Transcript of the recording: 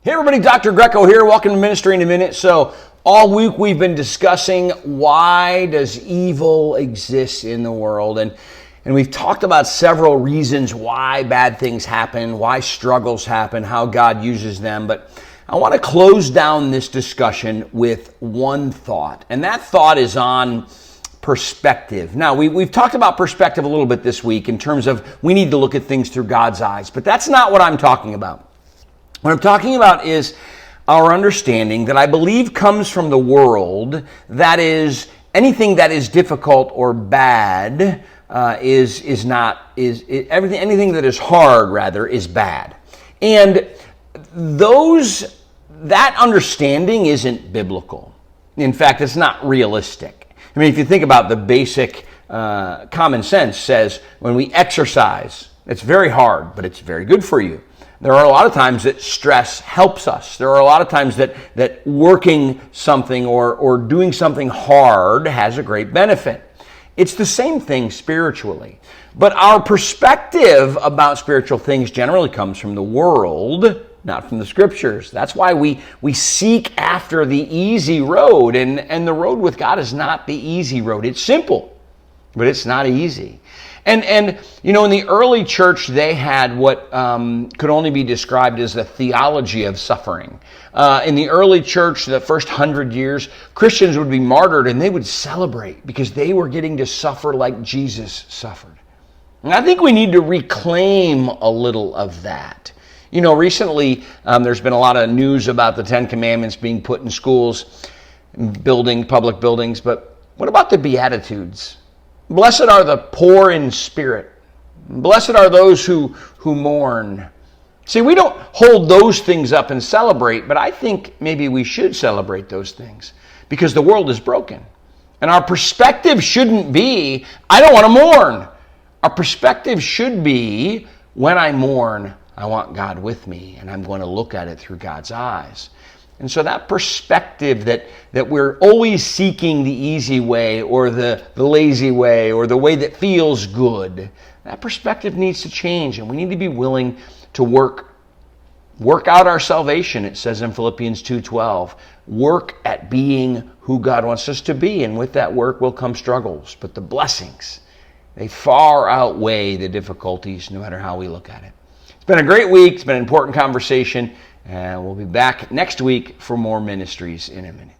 Hey everybody, Dr. Greco here. Welcome to Ministry in a Minute. So all week we've been discussing why does evil exist in the world, and we've talked about several reasons why bad things happen, why struggles happen, how God uses them. But I want to close down this discussion with one thought, and that thought is on perspective. Now, we've talked about perspective a little bit this week in terms of we need to look at things through God's eyes, but that's not what I'm talking about. What I'm talking about is our understanding that I believe comes from the world, that is anything that is difficult or bad anything that is hard rather is bad. And that understanding isn't biblical. In fact, it's not realistic. I mean, if you think about the basic common sense says when we exercise, it's very hard, but it's very good for you. There are a lot of times that stress helps us. There are a lot of times that working something or doing something hard has a great benefit. It's the same thing spiritually. But our perspective about spiritual things generally comes from the world, not from the scriptures. That's why we seek after the easy road. And the road with God is not the easy road. It's simple, but it's not easy. And you know, in the early church, they had what could only be described as a theology of suffering. In the early church, the first 100 years, Christians would be martyred and they would celebrate because they were getting to suffer like Jesus suffered. And I think we need to reclaim a little of that. You know, recently there's been a lot of news about the Ten Commandments being put in schools, public buildings, but what about the Beatitudes? Blessed are the poor in spirit. Blessed are those who mourn. See, we don't hold those things up and celebrate, but I think maybe we should celebrate those things because the world is broken. And our perspective shouldn't be, I don't want to mourn. Our perspective should be, when I mourn, I want God with me, and I'm going to look at it through God's eyes. And so that perspective that we're always seeking the easy way or the lazy way or the way that feels good, that perspective needs to change, and we need to be willing to work out our salvation. It says in Philippians 2:12, work at being who God wants us to be, and with that work will come struggles. But the blessings, they far outweigh the difficulties no matter how we look at it. It's been a great week. It's been an important conversation. And we'll be back next week for more Ministries in a Minute.